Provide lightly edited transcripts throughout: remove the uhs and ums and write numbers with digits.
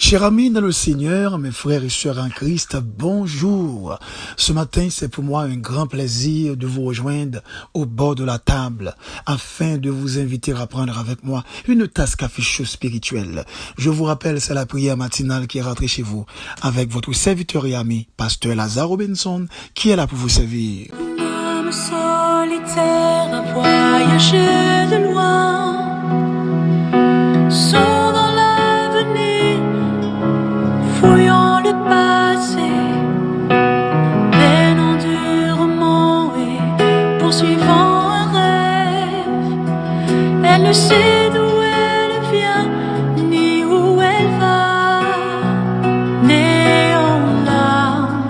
Chers amis dans le Seigneur, mes frères et sœurs en Christ, bonjour. Ce matin, c'est pour moi un grand plaisir de vous rejoindre au bord de la table afin de vous inviter à prendre avec moi une tasse café chaud spirituelle. Je vous rappelle, c'est la prière matinale qui est rentrée chez vous avec votre serviteur et ami, Pasteur Lazare Robinson, qui est là pour vous servir. Un homme solitaire a voyagé de loin, sans dans l'avenir, fouillant le passé, peinant durement et poursuivant un rêve. Elle ne sait d'où elle vient, ni où elle va, néant larmes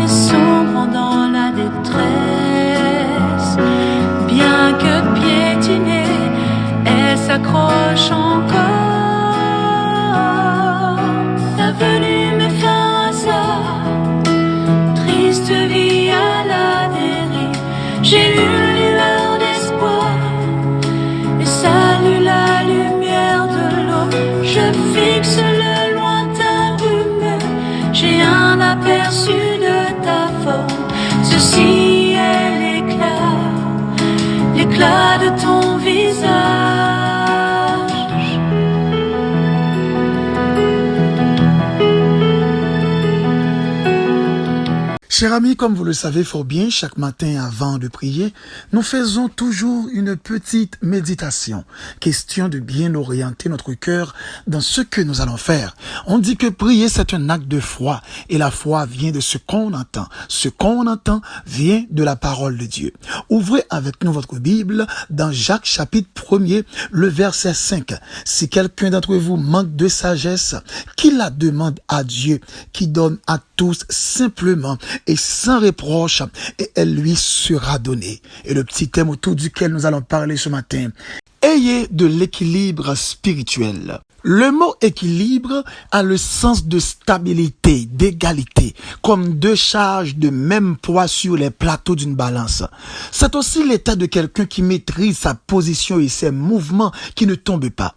et sombrant dans la détresse. Bien que piétinée, elle s'accroche encore. L'avenue met fin à sa triste vie à la dérive. J'ai une lueur d'espoir et salue la lumière de l'eau. Je fixe le lointain rumeur. J'ai un aperçu de ta forme. Ceci est l'éclat de ton visage. Chers amis, comme vous le savez fort bien, chaque matin avant de prier, nous faisons toujours une petite méditation. Question de bien orienter notre cœur dans ce que nous allons faire. On dit que prier, c'est un acte de foi. Et la foi vient de ce qu'on entend. Ce qu'on entend vient de la parole de Dieu. Ouvrez avec nous votre Bible dans Jacques chapitre 1er, le verset 5. Si quelqu'un d'entre vous manque de sagesse, qu'il la demande à Dieu, qui donne à tous simplement et sans reproche, et elle lui sera donnée. Et le petit thème autour duquel nous allons parler ce matin, ayez de l'équilibre spirituel. Le mot équilibre a le sens de stabilité, d'égalité, comme deux charges de même poids sur les plateaux d'une balance. C'est aussi l'état de quelqu'un qui maîtrise sa position et ses mouvements qui ne tombent pas.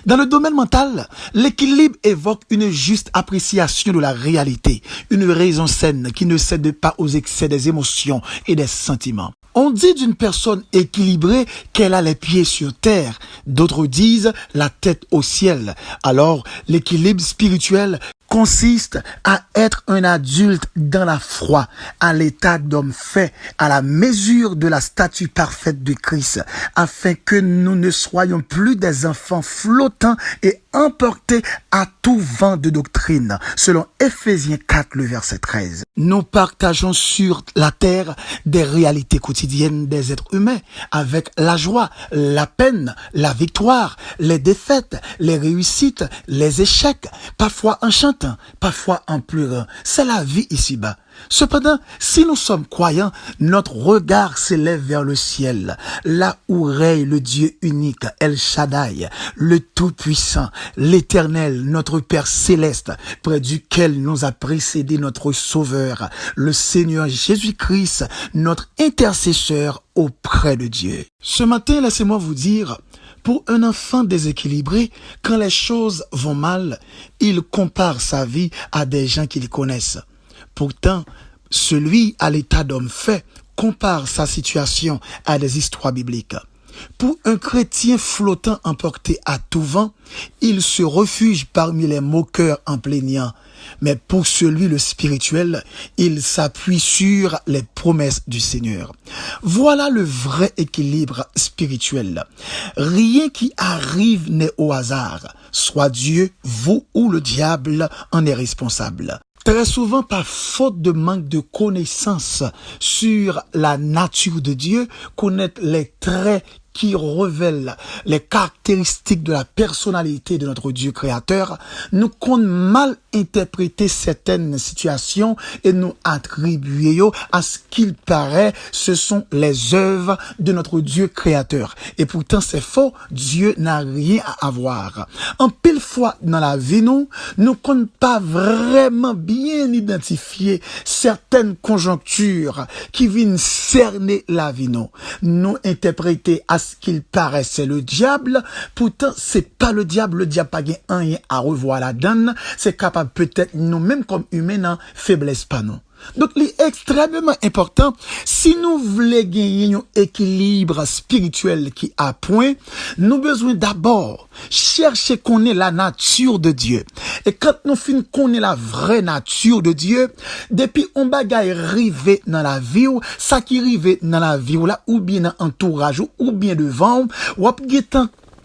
Dans le domaine mental, l'équilibre évoque une juste appréciation de la réalité, une raison saine qui ne cède pas aux excès des émotions et des sentiments. On dit d'une personne équilibrée qu'elle a les pieds sur terre, d'autres disent la tête au ciel. Alors, l'équilibre spirituel consiste à être un adulte dans la foi, à l'état d'homme fait, à la mesure de la stature parfaite de Christ, afin que nous ne soyons plus des enfants flottants et emportés à tout vent de doctrine, selon Éphésiens 4, le verset 13. Nous partageons sur la terre des réalités quotidiennes des êtres humains, avec la joie, la peine, la victoire, les défaites, les réussites, les échecs, parfois en chantant, parfois en pleurant. C'est la vie ici-bas. Cependant, si nous sommes croyants, notre regard s'élève vers le ciel, là où règne le Dieu unique, El Shaddai, le Tout-Puissant, l'Éternel, notre Père Céleste, près duquel nous a précédé notre Sauveur, le Seigneur Jésus-Christ, notre intercesseur auprès de Dieu. Ce matin, laissez-moi vous dire, pour un enfant déséquilibré, quand les choses vont mal, il compare sa vie à des gens qu'il connaisse. Pourtant, celui à l'état d'homme fait compare sa situation à des histoires bibliques. Pour un chrétien flottant emporté à tout vent, il se refuge parmi les moqueurs en plaignant. Mais pour celui le spirituel, il s'appuie sur les promesses du Seigneur. Voilà le vrai équilibre spirituel. Rien qui arrive n'est au hasard. Soit Dieu, vous ou le diable en est responsable. Très souvent, par faute de manque de connaissances sur la nature de Dieu, connaître les traits qui révèlent les caractéristiques de la personnalité de notre Dieu créateur, nous comptons mal interpréter certaines situations et nous attribuer à ce qu'il paraît, ce sont les œuvres de notre Dieu créateur. Et pourtant, c'est faux. Dieu n'a rien à avoir. En pile fois dans la vie, nous ne comptons pas vraiment bien identifier certaines conjonctures qui viennent cerner la vie, nous interpréter à ce qu'il paraît, c'est le diable. Pourtant, c'est pas le diable pas gain rien à revoir la donne. C'est capable peut-être nous-mêmes comme humains, non, faiblesse pas non. Donc, c'est extrêmement important. Si nous voulons gagner un équilibre spirituel qui a point, nous besoin d'abord chercher qu'on est la nature de Dieu. Et quand nous finissons qu'on est la vraie nature de Dieu, depuis on bagaille rivé dans la vie, ça qui rivé dans la vie, là, ou bien dans l'entourage, ou bien devant, ou bien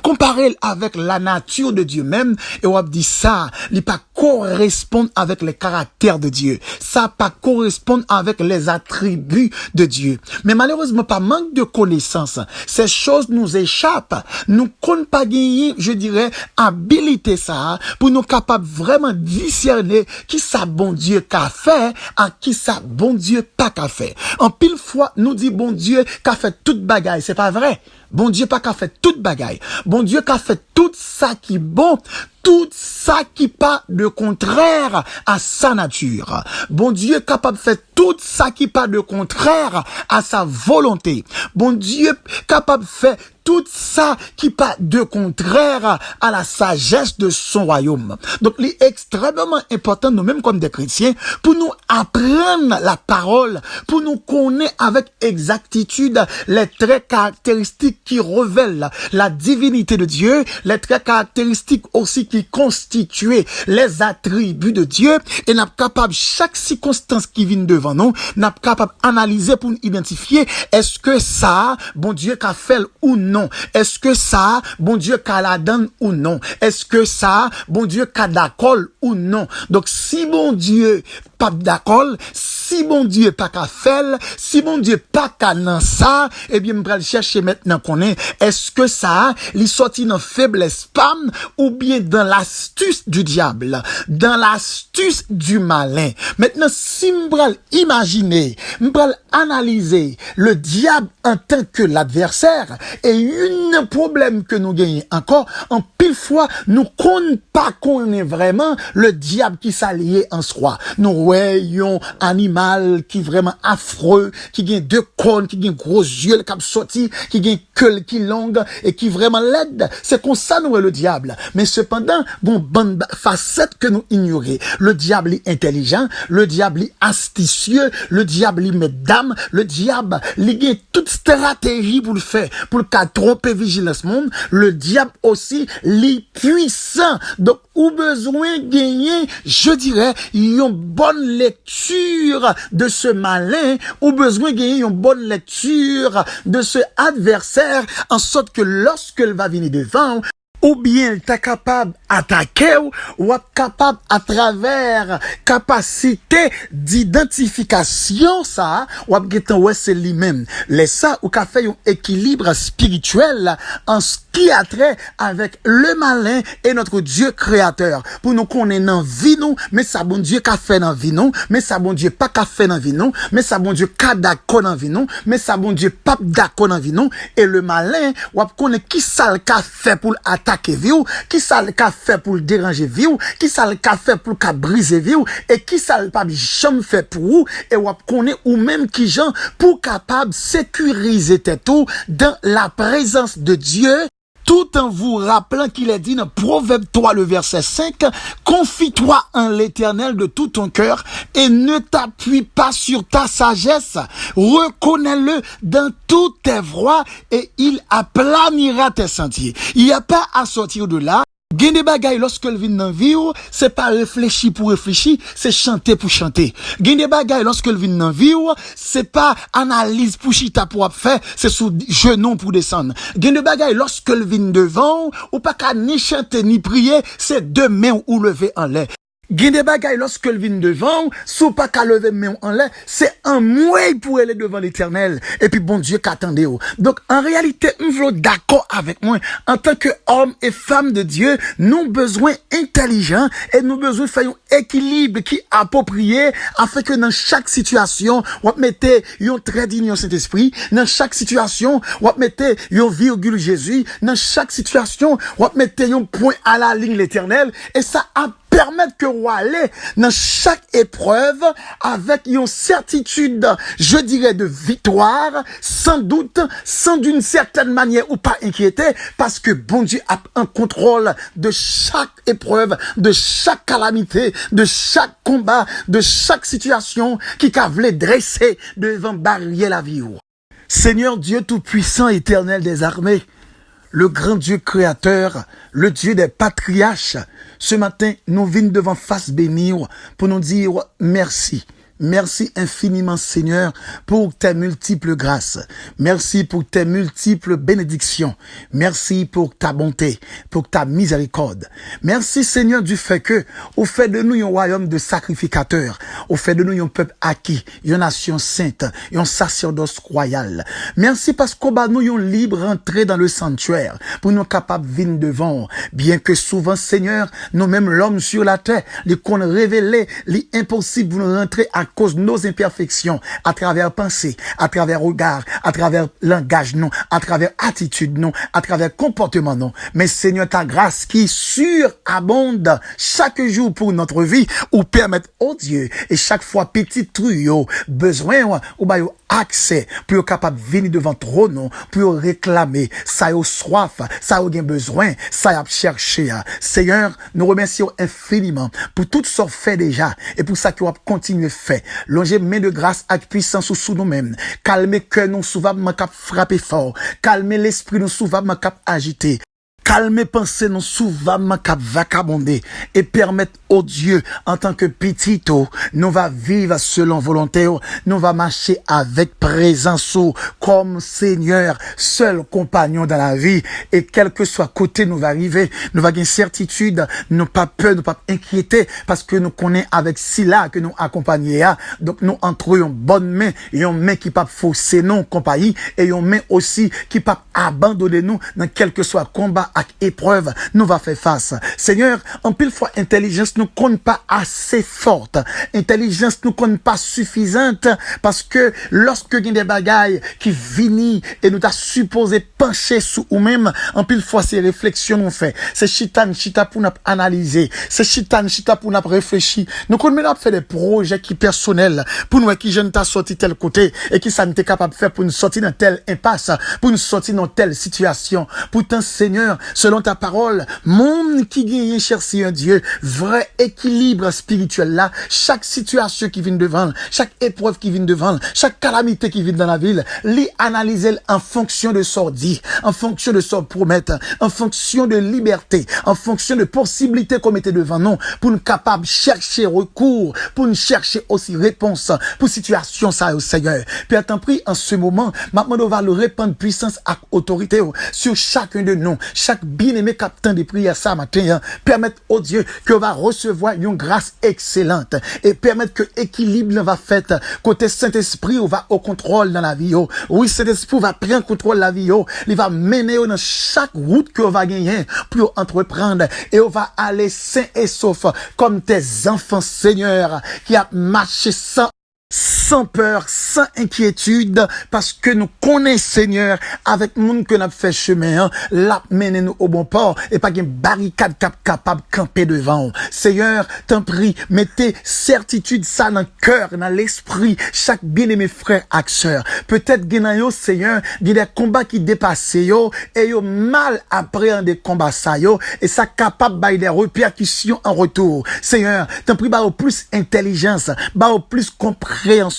comparer avec la nature de Dieu même, et on dit ça, il pas correspond avec les caractères de Dieu. Ça pas correspond avec les attributs de Dieu. Mais malheureusement, par manque de connaissances, ces choses nous échappent. Nous comptons pas gagner, je dirais, habilité ça, pour nous capables vraiment discerner qui ça bon Dieu qu'a fait, à qui ça bon Dieu pas qu'a fait. En pile fois, nous dit bon Dieu qu'a fait toute bagaille. C'est pas vrai. Bon Dieu pas qu'a fait toute bagaille. Bon Dieu qu'a fait tout ça qui bon, tout ça qui pas de contraire à sa nature. Bon Dieu capable de faire tout ça qui pas de contraire à sa volonté. Bon Dieu capable de faire tout ça qui pas de contraire à la sagesse de son royaume. Donc, il est extrêmement important, nous-mêmes comme des chrétiens, pour nous apprendre la parole, pour nous connaître avec exactitude les traits caractéristiques qui révèlent la divinité de Dieu, les traits caractéristiques aussi qui constituent les attributs de Dieu, et nous sommes capables, chaque circonstance qui vient devant nous, nous sommes capables d'analyser pour nous identifier, est-ce que ça, bon Dieu, qu'a fait ou non? Est-ce que ça, bon Dieu, qu'a la donne ou non? Est-ce que ça, bon Dieu, qu'a d'accord ou non? Donc, si bon Dieu, pas d'accord, si bon Dieu pas qu'à faire, si bon Dieu pas qu'à dans ça, eh bien, me chercher maintenant qu'on est-ce que ça, il sorti dans faiblesse pam, ou bien dans l'astuce du diable, dans l'astuce du malin. Maintenant, si me imaginer, me analyser le diable en tant que l'adversaire, et un problème que nous gagnons encore, en pile fois, nous comptons pas qu'on est vraiment le diable qui s'allie en soi. Nous voyons animal qui vraiment affreux, qui gagne deux cornes, qui gagne gros yeux, qui sorti, qui gagne queue qui longue, et qui vraiment laide. C'est comme ça nous est le diable. Mais cependant, bon, bonne facette que nous ignorons. Le diable est intelligent, le diable est astucieux, le diable est mesdames, le diable, il gagne toute stratégie pour le faire, pour le cas tromper vigilance monde, le diable aussi, les puissant. Donc, ou besoin gagner, je dirais, une bonne lecture de ce malin, ou besoin gagner une bonne lecture de ce adversaire, en sorte que lorsqu'elle va venir devant, ou bien t'es capable d'attaquer ou capable à travers capacité d'identification ça ou ouais c'est lui-même les ça ou qu'a fait un équilibre spirituel en ce qui a trait avec le malin et notre Dieu créateur pour nous connaître dans vie nous mais ça bon Dieu qu'a fait dans vie nous mais ça bon Dieu pas qu'a fait dans vie nous mais ça bon Dieu qu'a d'accord dans vie nous mais ça bon Dieu pas d'accord dans vie nous et le malin ou connaît qui ça qu'a fait pour attaquer vie qui ça qu'a fait pour déranger vie qui ça qu'a fait pour briser vie et qui ça pas jamais fait pour vous et ou connaît ou même qui gens pour capable sécuriser tête dans la présence de Dieu tout en vous rappelant qu'il est dit dans Proverbe 3, le verset 5, confie-toi en l'Éternel de tout ton cœur et ne t'appuie pas sur ta sagesse. Reconnais-le dans toutes tes voies et il aplanira tes sentiers. Il n'y a pas à sortir de là. Gain des bagailles lorsque le vin dans vie, c'est pas réfléchir pour réfléchir, c'est chanter pour chanter. Gain des bagailles lorsque le vin dans vie, c'est pas analyse pour chita pour faire, c'est sous genou pour descendre. Gain des bagailles lorsque le vin devant, ou pas qu'à ni chanter ni prier, c'est deux mains ou lever en l'air. Gain des bagailles lorsque le vin devant, sous pas qu'à lever main en l'air, c'est un moyen pour aller devant l'Éternel. Et puis bon Dieu qu'attendez. Donc en réalité, nous voulons d'accord avec moi. En tant que homme et femme de Dieu, nous avons besoin intelligent et nous avons besoin de faire un équilibre qui est approprié afin que dans chaque situation, on mette un trait d'union Saint-Esprit. Dans chaque situation, on mette un virgule Jésus. Dans chaque situation, on mette un point à la ligne l'Éternel. Et ça a permettre que vous allez dans chaque épreuve avec une certitude, je dirais, de victoire, sans doute, sans d'une certaine manière ou pas inquiété, parce que bon Dieu a un contrôle de chaque épreuve, de chaque calamité, de chaque combat, de chaque situation qui qu'a voulu dresser devant barrière la vie. Seigneur Dieu Tout-Puissant, Éternel des armées, le grand Dieu créateur, le Dieu des patriarches, ce matin, nous venons devant face bénir pour nous dire merci. Merci infiniment, Seigneur, pour tes multiples grâces. Merci pour tes multiples bénédictions. Merci pour ta bonté, pour ta miséricorde. Merci, Seigneur, du fait que, au fait de nous, un royaume de sacrificateurs, au fait de nous, un peuple acquis, une nation sainte, un sacerdoce royal. Merci parce qu'au bas, nous, une libre entrée dans le sanctuaire, pour nous capables de venir devant. Bien que souvent, Seigneur, nous-mêmes, l'homme sur la terre, les qu'on révélait, l'impossible pour nous rentrer à cause de nos imperfections, à travers pensée, à travers regard, à travers langage, non, à travers attitude, non, à travers comportement, non. Mais Seigneur, ta grâce qui surabonde chaque jour pour notre vie, ou permettre, oh Dieu, et chaque fois petit trio, besoin, ou bah, accès, pour capable de venir devant trop, non, pour réclamer, ça y a soif, ça y a besoin, ça y a cherché. Seigneur, nous remercions infiniment pour tout ce qu'on fait déjà, et pour ça qu'on va continuer faire. Longer main de grâce avec puissance sous nous-mêmes. Calmer cœur nous souvent cap frapper fort. Calmer l'esprit nous souvent cap agiter. Calmer pensée nous souvent cap vacabonder et permettre au Dieu en tant que petit nous va vivre selon volonté, nous va marcher avec présence comme Seigneur, seul compagnon dans la vie, et quel que soit côté nous va arriver, nous va gagner certitude, nous pas peur, nous pas inquiéter parce que nous connaissons avec Sila que nous accompagner, donc nous entrons une bonne main, et une main qui pas fausser non compagnie, et une main aussi qui pas abandonner nous dans quel que soit combat avec épreuve, nous va faire face. Seigneur, en pile fois intelligence nous compte pas assez forte. Intelligence nous compte pas suffisante parce que lorsque il y a des bagailles qui viennent et nous t'a supposé pencher sous ou même, en pile fois ces réflexions nous fait. C'est chita pour nous analyser. C'est chita pour nous réfléchir. Nous compte maintenant faire des projets qui personnels pour nous qui jeune t'a sorti tel côté et qui ça n'était capable de faire pour nous sortir dans telle impasse, pour nous sortir dans telle situation. Pourtant, Seigneur, selon ta parole, monde qui gagne chercher un Dieu, vrai équilibre spirituel là, chaque situation qui vient devant, chaque épreuve qui vient devant, chaque calamité qui vient dans la ville, les analyser en fonction de son dit, en fonction de son promettre, en fonction de liberté, en fonction de possibilités qu'on mettait devant nous, pour nous capables de chercher recours, pour nous chercher aussi réponse pour situation ça au Seigneur. Puis à t'en prie, en ce moment, maintenant on va le répandre puissance et autorité sur chacun de nous, chaque bien-aimé capitaine de prière ça matin, permettre au Dieu qu'on va recevoir une grâce excellente et permettre que l'équilibre va fait côté Saint-Esprit on va au contrôle dans la vie. Oui, Saint-Esprit va prendre contrôle de la vie. Il va mener dans chaque route qu'on va gagner pour entreprendre et on va aller sain et sauf comme tes enfants, Seigneur, qui a marché sans peur, sans inquiétude, parce que nous connaissons, Seigneur, avec monde que nous fait chemin, l'a mené nous au bon port, et pas une barricade capable de camper devant. Seigneur, t'en prie, mettez certitude ça dans le cœur, dans l'esprit, chaque bien-aimé frère et sœur. Peut-être que Seigneur, il y a des combats qui dépassent yo, et yo mal appréhendé combat ça yo, et ça capable de des répercussions en retour. Seigneur, t'en prie, au plus intelligence, au plus compréhension,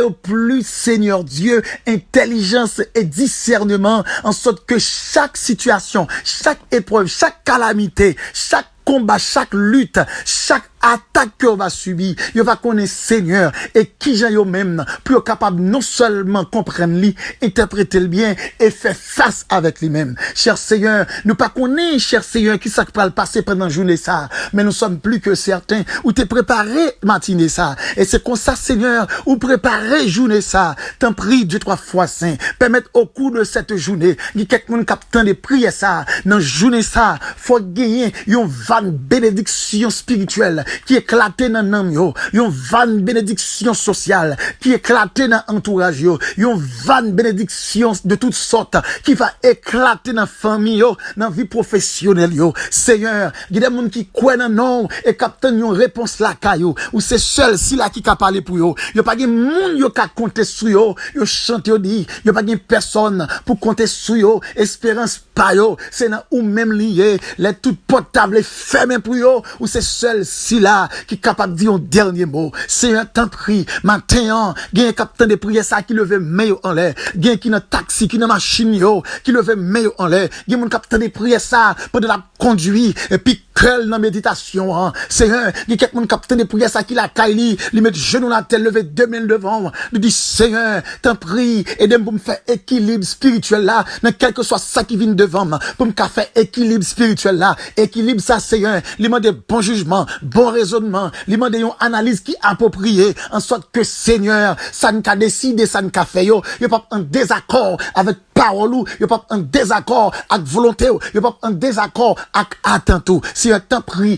au plus, Seigneur Dieu, intelligence et discernement, en sorte que chaque situation, chaque épreuve, chaque calamité, chaque combat, chaque lutte, chaque attaque qu'on va subir, il va connaître Seigneur et qui j'ai eu même pour capable non seulement comprendre lui, interpréter le bien et faire face avec lui-même. Cher Seigneur, nous pas connaître, cher Seigneur, qui ça va le passer pendant la journée ça, mais nous sommes plus que certains où t'es préparé matinée ça. Et c'est comme ça, Seigneur, ou préparer journée ça. T'en prie, Dieu 3 fois saint, permettre au cours de cette journée, il y a quelqu'un qui a tant de prières ça, dans journée ça, faut gagner une vanne bénédiction spirituelle qui éclaté dans nam yo, yon van bénédiction sociale qui éclaté dans entourage yo, yon van bénédiction de toutes sortes qui va éclater dans famille yo, dans vie professionnelle yo. Seigneur, il y a des gens qui croient dans non et captent une réponse la caillou ou c'est seul si là qui ka parler pour yo. Yo pas gen moun yo ka compter sur yo, yo chante yo dit, yo pas gen personne pour compter sur yo, espérance pa yo, c'est dans ou même lié, les toutes portables fermées pour yo ou c'est seul si là qui capable de dire un dernier mot. C'est un temps pris matin, gen captain de prière ça qui lever main en l'air, gen qui dans taxi, qui dans machine yo, qui lever main en l'air, gen moun captain de prière ça pendant la conduit et puis quelle dans méditation hein. C'est un qui quelqu'un moun captain de prière ça qui la caille li met genou la tête lever deux mains devant lui dit Seigneur t'en prie aide pour me faire équilibre spirituel là dans quel que soit ça qui vient devant pour me faire équilibre spirituel là. Équilibre ça c'est un li demande bon jugement bon raisonnement li demande une analyse qui appropriée en sorte que Seigneur ça ne qu'a décidé ça ne qu'a fait yo pas en désaccord avec parole ou yo pas en désaccord avec volonté ou yo pas en désaccord avec attente ou si un temps pris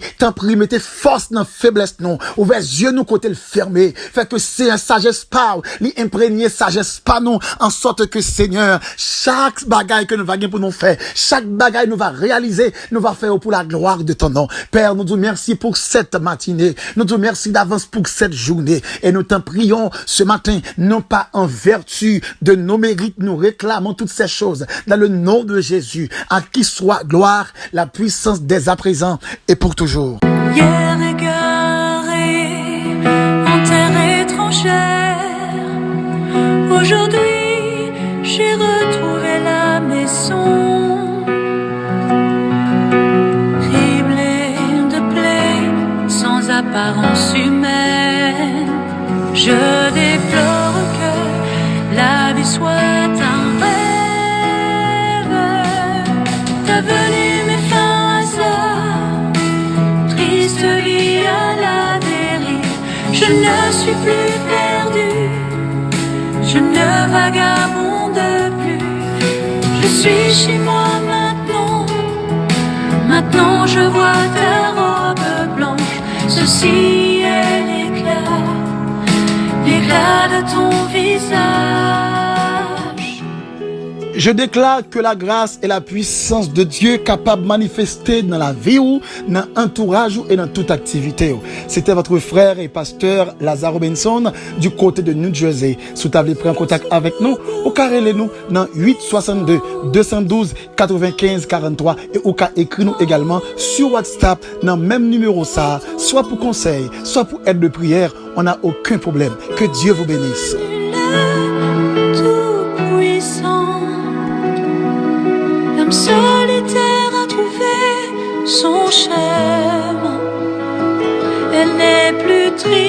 mettez force dans faiblesse non ouvert yeux nous côté le fermé fait que c'est un sagesse pas li imprégner sagesse pas non en sorte que Seigneur chaque bagaille que nous va gagner pour nous faire chaque bagaille nous va réaliser nous va faire pour la gloire de ton nom. Père, nous disons merci pour cette matinée, nous disons merci d'avance pour cette journée et nous t'en prions ce matin non pas en vertu de nos mérites, nous réclamons toutes ces choses dans le nom de Jésus, à qui soit gloire, la puissance dès à présent et pour toujours. Hier égaré, en terre étrangère, aujourd'hui j'ai retrouvé la maison, criblée de plaies sans apparence humaine. Je déplore que la vie soit un rêve. Ta venue met fin à ça, triste vie à la dérive. Je ne suis plus perdue, je ne vagabonde plus. Je suis chez moi maintenant je vois ta robe blanche. Ceci est l'éclat de ton visage. Je déclare que la grâce et la puissance de Dieu capable de manifester dans la vie ou dans l'entourage et dans toute activité. C'était votre frère et pasteur Lazaro Benson du côté de New Jersey. Si vous avez pris en contact avec nous, ou carrez nous dans 862 212 95 43 et ou écrit nous également sur WhatsApp dans le même numéro ça, soit pour conseil, soit pour aide de prière. On n'a aucun problème. Que Dieu vous bénisse. L'homme solitaire a trouvé son chemin. Elle n'est plus triste.